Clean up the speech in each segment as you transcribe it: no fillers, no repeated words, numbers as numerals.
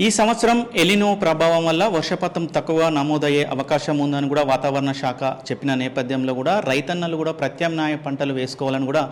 ఈ సంవత్సరం ఎలినో ప్రభావం వల్ల వర్షపాతం తక్కువ నమోదయ్యే అవకాశం ఉందని కూడా వాతావరణ శాఖ చెప్పిన నేపథ్యంలో కూడా రైతన్నలు కూడా ప్రత్యామ్నాయ పంటలు వేసుకోవాలని కూడా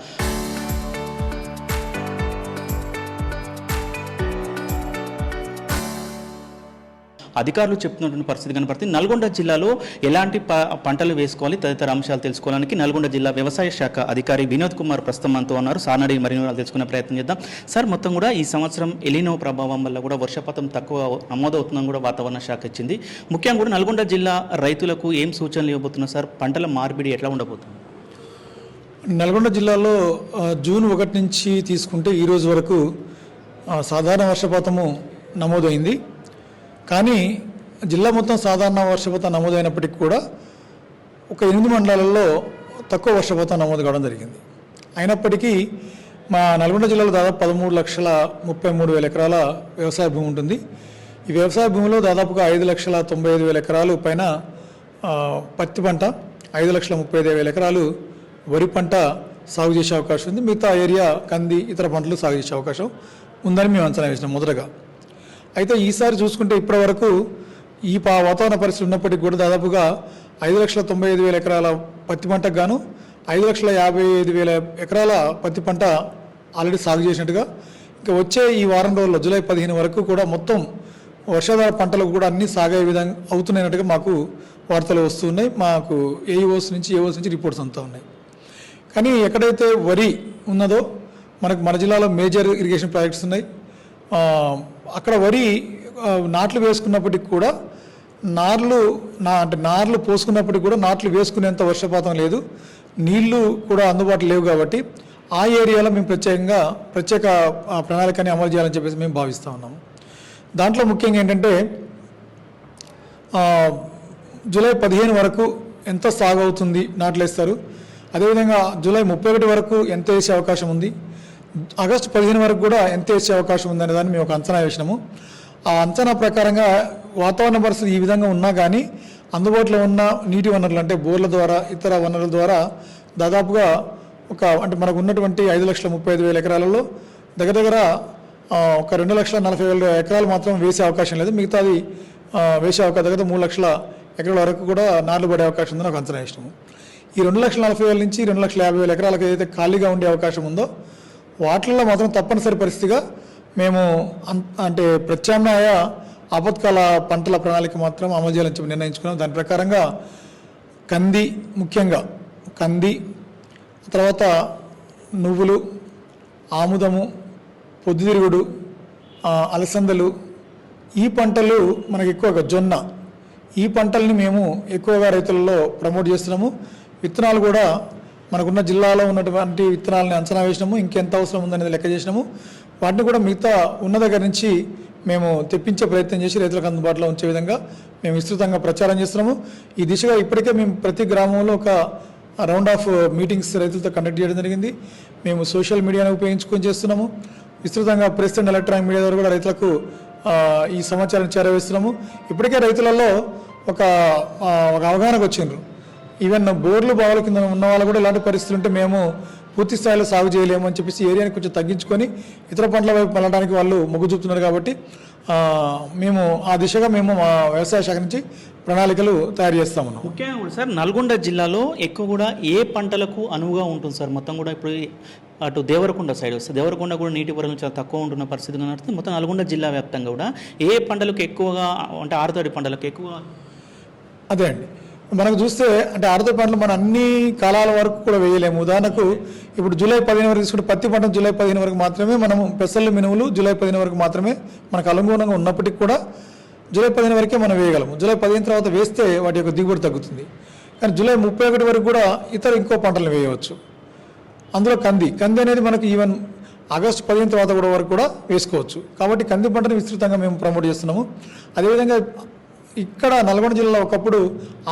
అధికారులు చెప్తున్నటువంటి పరిస్థితి కనపడుతుంది. నల్గొండ జిల్లాలో ఎలాంటి పంటలు వేసుకోవాలి తదితర అంశాలు తెలుసుకోవడానికి నల్గొండ జిల్లా వ్యవసాయ శాఖ అధికారి వినోద్ కుమార్ ప్రస్తుతం మనతో ఉన్నారు. సార్ అడిగి మరిన్ని తెలుసుకునే ప్రయత్నం చేద్దాం. సార్, మొత్తం కూడా ఈ సంవత్సరం ఎలినో ప్రభావం వల్ల కూడా వర్షపాతం తక్కువ నమోదవుతుందని కూడా వాతావరణ శాఖ ఇచ్చింది. ముఖ్యంగా కూడా నల్గొండ జిల్లా రైతులకు ఏం సూచనలు ఇవ్వబోతున్నారు సార్? పంటల మార్పిడి ఎట్లా ఉండబోతుంది? నల్గొండ జిల్లాలో జూన్ 1 నుంచి తీసుకుంటే ఈ రోజు వరకు సాధారణ వర్షపాతము నమోదైంది. కానీ జిల్లా మొత్తం సాధారణ వర్షపాతం నమోదైనప్పటికీ కూడా ఒక 8 మండలాలలో తక్కువ వర్షపాతం నమోదు కావడం జరిగింది. అయినప్పటికీ మా నల్గొండ జిల్లాలో దాదాపు 13,33,000 ఎకరాల వ్యవసాయ భూమి ఉంటుంది. ఈ వ్యవసాయ భూమిలో దాదాపుగా 5,95,000 ఎకరాలు పైన పత్తి పంట, 5,35,000 ఎకరాలు వరి పంట సాగు చేసే అవకాశం ఉంది. మిగతా ఏరియా కంది, ఇతర పంటలు సాగు చేసే అవకాశం ఉందని మేము అంచనా వేసినాం మొదటగా. అయితే ఈసారి చూసుకుంటే ఇప్పటి వరకు ఈ వాతావరణ పరిస్థితి ఉన్నప్పటికీ కూడా దాదాపుగా 5,95,000 ఎకరాల పత్తి పంటకు గాను 5,55,000 ఎకరాల పత్తి పంట ఆల్రెడీ సాగు చేసినట్టుగా, ఇంకా వచ్చే ఈ వారం రోజుల్లో జూలై 15 వరకు కూడా మొత్తం వర్షాధార పంటలకు కూడా అన్ని సాగే విధంగా అవుతున్నట్టుగా మాకు వార్తలు వస్తున్నాయి. మాకు ఏఓస్ నుంచి రిపోర్ట్స్ అంతా ఉన్నాయి. కానీ ఎక్కడైతే వరి ఉన్నదో మన జిల్లాలో మేజర్ ఇరిగేషన్ ప్రాజెక్ట్స్ ఉన్నాయి. అక్కడ వరి నాట్లు వేసుకున్నప్పటికి కూడా నార్లు పోసుకున్నప్పటికి కూడా నాట్లు వేసుకునేంత వర్షపాతం లేదు, నీళ్లు కూడా అందుబాటులో లేవు. కాబట్టి ఆ ఏరియాలో మేము ప్రత్యేక ప్రణాళికని అమలు చేయాలని చెప్పేసి మేము భావిస్తూ ఉన్నాము. దాంట్లో ముఖ్యంగా ఏంటంటే జూలై 15 వరకు ఎంత సాగు అవుతుంది, నాట్లు వేస్తారు. అదేవిధంగా జూలై 31 వరకు ఎంత వేసే అవకాశం ఉంది, ఆగస్టు 15 వరకు కూడా ఎంత వేసే అవకాశం ఉందనే దాన్ని మేము ఒక అంచనా వేసినాము. ఆ అంచనా ప్రకారంగా వాతావరణ పరిస్థితి ఈ విధంగా ఉన్నా కానీ అందుబాటులో ఉన్న నీటి వనరులు అంటే బోర్ల ద్వారా, ఇతర వనరుల ద్వారా దాదాపుగా అంటే మనకు ఉన్నటువంటి 5,35,000 ఎకరాలలో దగ్గర ఒక 2,40,000 ఎకరాలు మాత్రం వేసే అవకాశం లేదు. మిగతాది వేసే అవకాశం దగ్గర 3 లక్షల ఎకరాల వరకు కూడా నార్లు పడే అవకాశం ఉందని ఒక అంచనా వేసినాము. ఈ 2,40,000 నుంచి 2,50,000 ఎకరాలకు ఏదైతే ఖాళీగా ఉండే అవకాశం ఉందో వాటిల్లో మాత్రం తప్పనిసరి పరిస్థితిగా మేము అంటే ప్రత్యామ్నాయ ఆపత్కాల పంటల ప్రణాళిక మాత్రం అమలు చేయాలని చెప్పి నిర్ణయించుకున్నాం. దాని ప్రకారంగా ముఖ్యంగా కంది, తర్వాత నువ్వులు, ఆముదము, పొద్దుతిరుగుడు, అలసందలు, ఈ పంటలు మనకు ఎక్కువగా జొన్న, ఈ పంటల్ని మేము ఎక్కువగా రైతులలో ప్రమోట్ చేస్తున్నాము. విత్తనాలు కూడా మనకున్న జిల్లాలో ఉన్నటువంటి విత్తనాలని అంచనా వేసినాము. ఇంకెంత అవసరం ఉందనేది లెక్క చేసినాము. వాటిని కూడా మిగతా ఉన్న దగ్గర నుంచి మేము తెప్పించే ప్రయత్నం చేసి రైతులకు అందుబాటులో ఉంచే విధంగా మేము విస్తృతంగా ప్రచారం చేస్తున్నాము. ఈ దిశగా ఇప్పటికే మేము ప్రతి గ్రామంలో ఒక రౌండ్ ఆఫ్ మీటింగ్స్ రైతులతో కండక్ట్ చేయడం జరిగింది. మేము సోషల్ మీడియాను ఉపయోగించుకొని చేస్తున్నాము. విస్తృతంగా ప్రెస్ అండ్ ఎలక్ట్రానిక్ మీడియా ద్వారా కూడా రైతులకు ఈ సమాచారం చేరవేస్తున్నాము. ఇప్పటికే రైతులలో ఒక అవగాహనకు వచ్చిండ్రు. ఈవెన్ బోర్లు బావుల కింద ఉన్న వాళ్ళు కూడా ఇలాంటి పరిస్థితులు ఉంటే మేము పూర్తి స్థాయిలో సాగు చేయలేము అని చెప్పేసి ఏరియాని కొంచెం తగ్గించుకొని ఇతర పంటల వైపు వెళ్ళడానికి వాళ్ళు మొగ్గు చూపుతున్నారు. కాబట్టి మేము ఆ దిశగా మా వ్యవసాయ శాఖ నుంచి ప్రణాళికలు తయారు చేస్తామన్నాం. ముఖ్యంగా కూడా సార్ నల్గొండ జిల్లాలో ఎక్కువ కూడా ఏ పంటలకు అనువుగా ఉంటుంది సార్? మొత్తం కూడా ఇప్పుడు అటు దేవరకొండ సైడ్ వస్తే దేవరకొండ కూడా నీటి వనరులు చాలా తక్కువ ఉంటున్న పరిస్థితి కనబడుతుంది. మొత్తం నల్గొండ జిల్లా వ్యాప్తంగా కూడా ఏ పంటలకు ఎక్కువగా అంటే ఆరుతడి పంటలకు ఎక్కువ? అదే అండి, మనకు చూస్తే అంటే ఆరుతడి పంటలు మనం అన్ని కాలాల వరకు కూడా వేయలేము. ఉదాహరణకు ఇప్పుడు జూలై 15 వరకు తీసుకుంటే పత్తి పంట జూలై 15 వరకు మాత్రమే మనము, పెసలు, మినువులు జూలై 15 వరకు మాత్రమే మనకు అనుగుణంగా ఉన్నప్పటికీ కూడా జూలై 15 వరకే మనం వేయగలము. జూలై 15 తర్వాత వేస్తే వాటి యొక్క దిగుబడి తగ్గుతుంది. కానీ జూలై 31 వరకు కూడా ఇంకో పంటలు వేయవచ్చు. అందులో కంది అనేది మనకు ఈవెన్ ఆగస్టు 15 తర్వాత కూడా వరకు కూడా వేసుకోవచ్చు. కాబట్టి కంది పంటను విస్తృతంగా మేము ప్రమోట్ చేస్తున్నాము. అదేవిధంగా ఇక్కడ నల్గొండ జిల్లాలో ఒకప్పుడు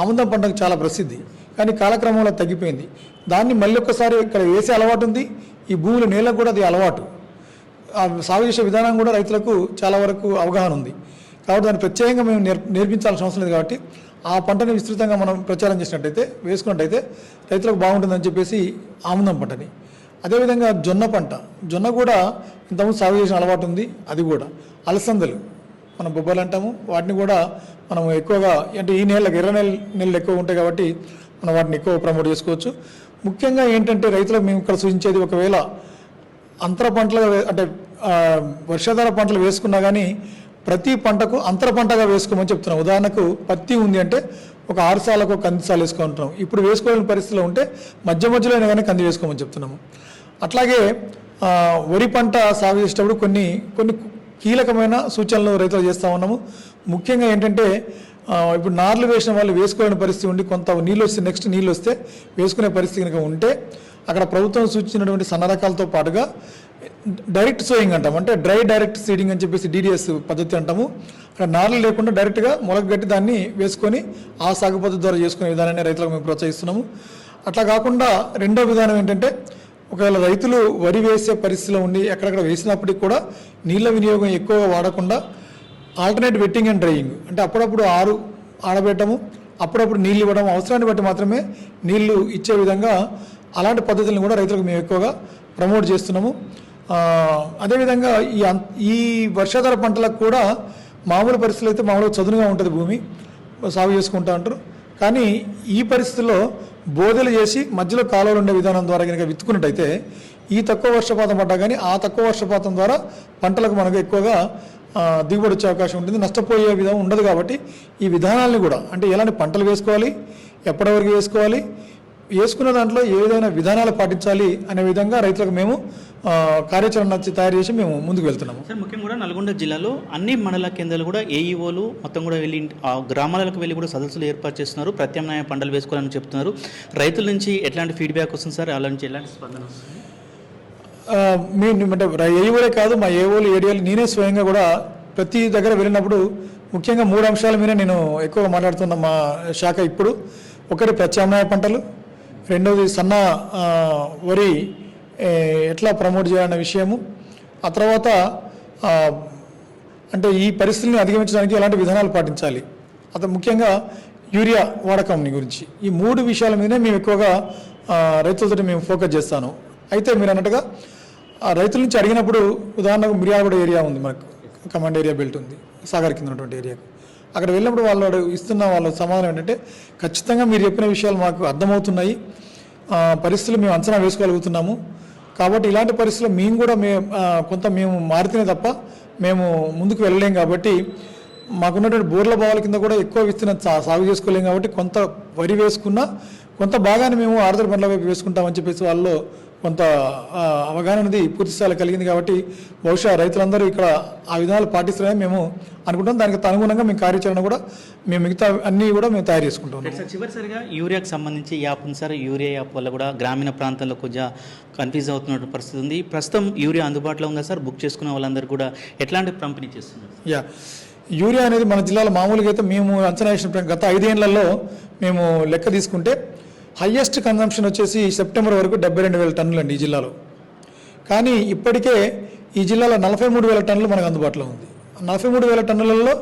ఆముదం పంటకు చాలా ప్రసిద్ధి, కానీ కాలక్రమంలో తగ్గిపోయింది. దాన్ని మళ్ళీ ఒక్కసారి ఇక్కడ వేసే అలవాటు ఉంది. ఈ భూముల నేలకు కూడా అది అలవాటు, సాగు చేసే విధానం కూడా రైతులకు చాలా వరకు అవగాహన ఉంది. కాబట్టి దాన్ని ప్రత్యేకంగా మేము నేర్పించాల్సిన అవసరం లేదు. కాబట్టి ఆ పంటని విస్తృతంగా మనం ప్రచారం చేసినట్టయితే, వేసుకున్నట్టయితే రైతులకు బాగుంటుందని చెప్పేసి ఆముదం పంటని. అదేవిధంగా జొన్న పంట, జొన్న కూడా ఇంతకుముందు సాగు చేసిన అలవాటు ఉంది. అది కూడా అలసందలు మనం బొబ్బలు అంటాము. వాటిని కూడా మనం ఎక్కువగా అంటే ఈ నెలలకు ఎర్ర నెలలు ఎక్కువ ఉంటాయి కాబట్టి మనం వాటిని ఎక్కువ ప్రమోట్ చేసుకోవచ్చు. ముఖ్యంగా ఏంటంటే రైతులకు మేము ఇక్కడ సూచించేది, ఒకవేళ అంతర పంటలు అంటే వర్షాధార పంటలు వేసుకున్నా కానీ ప్రతి పంటకు అంతర పంటగా వేసుకోమని చెప్తున్నాం. ఉదాహరణకు పత్తి ఉంది అంటే ఒక 6 సార్లకు ఒక కంది సార్లు వేసుకుంటున్నాం. ఇప్పుడు వేసుకోలేని పరిస్థితిలో ఉంటే మధ్య మధ్యలో అయినా కానీ కంది వేసుకోమని చెప్తున్నాము. అట్లాగే వరి పంట సాగు చేసేటప్పుడు కొన్ని కీలకమైన సూచనలు రైతులు చేస్తూ ఉన్నాము. ముఖ్యంగా ఏంటంటే ఇప్పుడు నార్లు వేసిన వాళ్ళు వేసుకోలేని పరిస్థితి ఉండి కొంత నీళ్ళు వస్తే నెక్స్ట్ నీళ్ళు వస్తే వేసుకునే పరిస్థితి కనుక ఉంటే అక్కడ ప్రభుత్వం సూచించినటువంటి సన్న రకాలతో పాటుగా డైరెక్ట్ సోయింగ్ అంటాం, అంటే డ్రై డైరెక్ట్ సీడింగ్ అని చెప్పేసి DDS పద్ధతి అంటాము. అక్కడ నార్లు లేకుండా డైరెక్ట్గా మొలకగట్టి దాన్ని వేసుకొని ఆ సాగు పద్ధతి ద్వారా చేసుకునే విధానాన్ని రైతులకు మేము ప్రోత్సహిస్తున్నాము. అట్లా కాకుండా రెండో విధానం ఏంటంటే ఒకవేళ రైతులు వరి వేసే పరిస్థితిలో ఉండి ఎక్కడెక్కడ వేసినప్పటికీ కూడా నీళ్ళ వినియోగం ఎక్కువగా వాడకుండా ఆల్టర్నేట్ వెట్టింగ్ అండ్ డ్రైయింగ్, అంటే అప్పుడప్పుడు ఆడబెట్టము, అప్పుడప్పుడు నీళ్ళు ఇవ్వడం, అవసరాన్ని బట్టి మాత్రమే నీళ్లు ఇచ్చే విధంగా అలాంటి పద్ధతులను కూడా రైతులకు మేము ఎక్కువగా ప్రమోట్ చేస్తున్నాము. అదేవిధంగా ఈ వర్షాధార పంటలకు కూడా మామూలు పరిస్థితులు అయితే మామూలుగా చదునుగా ఉంటుంది, భూమి సాగు చేసుకుంటూ ఉంటారు. కానీ ఈ పరిస్థితుల్లో బోదెలు చేసి మధ్యలో కాలువలు ఉండే విధానం ద్వారా కనుక విత్తుకున్నట్టయితే ఈ తక్కువ వర్షపాతం పడ్డా కానీ ఆ తక్కువ వర్షపాతం ద్వారా పంటలకు మనకు ఎక్కువగా దిగుబడి వచ్చే అవకాశం ఉంటుంది, నష్టపోయే విధం ఉండదు. కాబట్టి ఈ విధానాలను కూడా అంటే ఎలాంటి పంటలు వేసుకోవాలి, ఎప్పటి వరకు వేసుకోవాలి, వేసుకున్న దాంట్లో ఏ విధమైన విధానాలు పాటించాలి అనే విధంగా రైతులకు మేము కార్యాచరణ తయారు చేసి మేము ముందుకు వెళ్తున్నాము. సార్, ముఖ్యంగా కూడా నల్గొండ జిల్లాలో అన్ని మండల కేంద్రాలు కూడా AEOలు మొత్తం కూడా వెళ్ళి ఆ గ్రామాలకు వెళ్ళి కూడా సదస్సులు ఏర్పాటు చేస్తున్నారు, ప్రత్యామ్నాయ పంటలు వేసుకోవాలని చెప్తున్నారు. రైతుల నుంచి ఎట్లాంటి ఫీడ్బ్యాక్ వస్తుంది సార్, వాళ్ళ నుంచి ఎలాంటి స్పందన వస్తుంది? అంటే AEOలే కాదు, మా AEOలు ADOలు నేనే స్వయంగా కూడా ప్రతి దగ్గర వెళ్ళినప్పుడు ముఖ్యంగా 3 అంశాల మీద నేను ఎక్కువగా మాట్లాడుతున్న మా శాఖ ఇప్పుడు. ఒకటి ప్రత్యామ్నాయ పంటలు, రెండవది సన్న వరి ఎట్లా ప్రమోట్ చేయాలనే విషయము, ఆ తర్వాత అంటే ఈ పరిస్థితులను అధిగమించడానికి ఎలాంటి విధానాలు పాటించాలి, అతను ముఖ్యంగా యూరియా వాడకం గురించి. ఈ 3 విషయాల మీదనే మేము ఎక్కువగా రైతులతో మేము ఫోకస్ చేస్తాను. అయితే మీరు అన్నట్టుగా రైతుల నుంచి అడిగినప్పుడు ఉదాహరణకు మిర్యాలగూడ ఏరియా ఉంది, మనకు కమాండ్ ఏరియా బెల్ట్ ఉంది, సాగర్ కింద ఉన్నటువంటి ఏరియాకు. అక్కడ వెళ్ళినప్పుడు వాళ్ళు ఇస్తున్న వాళ్ళ సమాధానం ఏంటంటే ఖచ్చితంగా మీరు చెప్పిన విషయాలు మాకు అర్థమవుతున్నాయి, పరిస్థితులు మేము అంచనా వేసుకోగలుగుతున్నాము. కాబట్టి ఇలాంటి పరిస్థితుల్లో మేము కూడా మేము మారితేనే తప్ప మేము ముందుకు వెళ్ళలేం. కాబట్టి మాకున్నటువంటి బోర్ల బావుల కింద కూడా ఎక్కువ విస్తీర్ణ సాగు చేసుకోలేం. కాబట్టి కొంత వరి వేసుకున్నా కొంత భాగాన్ని మేము ఆరుతడి పంటల వైపు వేసుకుంటామని చెప్పేసి వాళ్ళు కొంత అవగాహన అనేది పూర్తి స్థాయిలో కలిగింది. కాబట్టి బహుశా రైతులందరూ ఇక్కడ ఆ విధానాలు పాటిస్తారని మేము అనుకుంటాం. దానికి అనుగుణంగా మేము కార్యాచరణ కూడా మేము మిగతా అన్నీ కూడా మేము తయారు చేసుకుంటాం. సార్, చివరిసరిగా యూరియాకి సంబంధించి యాప్ ఉంది సార్, యూరియా యాప్ వల్ల కూడా గ్రామీణ ప్రాంతాల్లో కొంచెం కన్ఫ్యూజ్ అవుతున్న పరిస్థితి ఉంది. ప్రస్తుతం యూరియా అందుబాటులో ఉందా సార్? బుక్ చేసుకున్న వాళ్ళందరూ కూడా ఎట్లాంటి పంపిణీ చేస్తున్నారు? యూరియా అనేది మన జిల్లాలో మామూలుగా అయితే మేము అంచనా వేసిన గత 5 ఏళ్లలో మేము లెక్క తీసుకుంటే హయ్యెస్ట్ కన్జంప్షన్ వచ్చేసి సెప్టెంబర్ వరకు 72,000 టన్నులు అండి ఈ జిల్లాలో. కానీ ఇప్పటికే ఈ జిల్లాలో 43,000 టన్నులు మనకు అందుబాటులో ఉంది. 43,000 టన్నులలో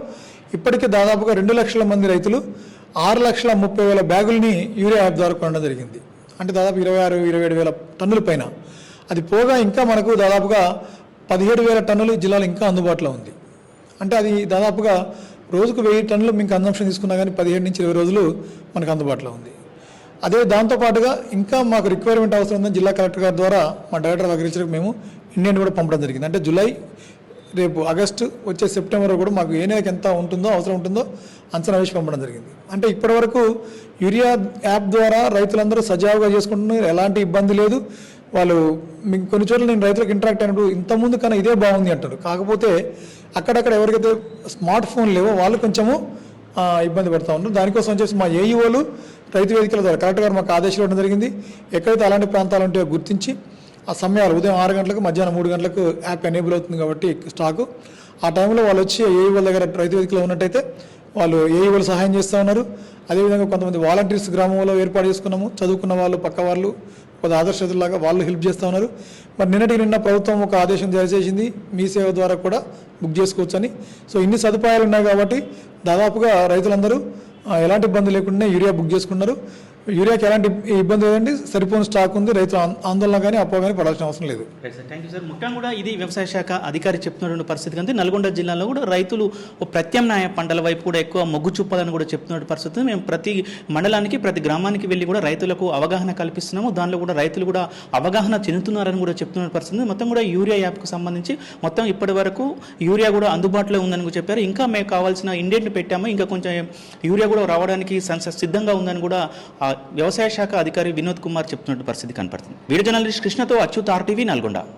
ఇప్పటికే దాదాపుగా 2 లక్షల మంది రైతులు 6,30,000 బ్యాగుల్ని యూరియా యాప్ ద్వారా కొనడం జరిగింది. అంటే దాదాపు 26,000-27,000 టన్నుల పైన. అది పోగా ఇంకా మనకు దాదాపుగా 17,000 టన్నులు జిల్లాలో ఇంకా అందుబాటులో ఉంది. అంటే అది దాదాపుగా రోజుకు 1000 టన్నులు మేము కన్జంప్షన్ తీసుకున్నా కానీ 17 నుంచి 20 రోజులు మనకు అందుబాటులో ఉంది. అదే దాంతోపాటుగా ఇంకా మాకు రిక్వైర్మెంట్ అవసరం ఉందని జిల్లా కలెక్టర్ గారి ద్వారా మా డైరెక్టర్ ఆఫ్ అగ్రికల్చర్కి మేము ఇండియన్ కూడా పంపడం జరిగింది. అంటే జూలై, రేపు ఆగస్టు, వచ్చే సెప్టెంబర్ కూడా మాకు ఏ నెలకు ఎంత ఉంటుందో అవసరం ఉంటుందో అంచనా వేసి పంపడం జరిగింది. అంటే ఇప్పటివరకు యూరియా యాప్ ద్వారా రైతులందరూ సజావుగా చేసుకుంటున్నారు, ఎలాంటి ఇబ్బంది లేదు. వాళ్ళు కొన్ని చోట్ల నేను రైతులకు ఇంటరాక్ట్ అయినప్పుడు ఇంతకుముందు కన్నా ఇదే బాగుంది అంటారు. కాకపోతే అక్కడక్కడ ఎవరికైతే స్మార్ట్ ఫోన్ లేవో వాళ్ళు కొంచెము ఇబ్బంది పడుతూ ఉన్నారు. దానికోసం వచ్చేసి మా AEOలు రైతు వేదికల ద్వారా కలెక్టర్ గారు మాకు ఆదేశాలు ఇవ్వడం జరిగింది. ఎక్కడైతే అలాంటి ప్రాంతాలు ఉంటాయో గుర్తించి ఆ సమయాలు ఉదయం 6 గంటలకు, మధ్యాహ్నం 3 గంటలకు యాప్ ఎనేబుల్ అవుతుంది కాబట్టి స్టాకు ఆ టైంలో వాళ్ళు వచ్చి AEOల దగ్గర రైతు వేదికలో ఉన్నట్టయితే వాళ్ళు AEOలు సహాయం చేస్తూ ఉన్నారు. అదేవిధంగా కొంతమంది వాలంటీర్స్ గ్రామంలో ఏర్పాటు చేసుకున్నాము, చదువుకున్న వాళ్ళు, పక్క వాళ్ళు, కొంత ఆదర్శలాగా వాళ్ళు హెల్ప్ చేస్తూ ఉన్నారు. మరి నిన్న ప్రభుత్వం ఒక ఆదేశం జారీ చేసింది, మీ సేవ ద్వారా కూడా బుక్ చేసుకోవచ్చని. సో ఇన్ని సదుపాయాలు ఉన్నాయి కాబట్టి దాదాపుగా రైతులందరూ ఎలాంటి ఇబ్బంది లేకుండా యూరియా బుక్ చేసుకున్నారు. యూరియాకి ఎలాంటి ఇబ్బంది లేదండి, సరిపోని స్టాక్ ఉంది. రైతులు ఆందోళన కానీ అపోహ కానీ పడాల్సిన అవసరం లేదు. Thank you sir. ముఖ్యంగా కూడా ఇది వ్యవసాయ శాఖ అధికారి చెప్తున్నటువంటి పరిస్థితి కంటే నల్గొండ జిల్లాలో కూడా రైతులు ప్రత్యామ్నాయ పంటల వైపు కూడా ఎక్కువ మొగ్గు చూపాలని కూడా చెప్తున్న పరిస్థితి. మేము ప్రతి మండలానికి ప్రతి గ్రామానికి వెళ్ళి కూడా రైతులకు అవగాహన కల్పిస్తున్నాము. దానిలో కూడా రైతులు కూడా అవగాహన చెందుతున్నారని కూడా చెప్తున్న పరిస్థితి. మొత్తం కూడా యూరియా యాప్కు సంబంధించి మొత్తం ఇప్పటి వరకు యూరియా కూడా అందుబాటులో ఉందని కూడా చెప్పారు. ఇంకా మేము కావాల్సిన ఇండెంట్ని పెట్టాము, ఇంకా కొంచెం యూరియా కూడా రావడానికి సిద్ధంగా ఉందని కూడా వ్యవసాయ శాఖ అధికారి వినోద్ కుమార్ చెప్తున్నట్టు పరిస్థితి కనపడుతుంది. వీడియో జర్నలిస్ట్ కృష్ణతో అచ్యుత్ RTV నల్గొండ.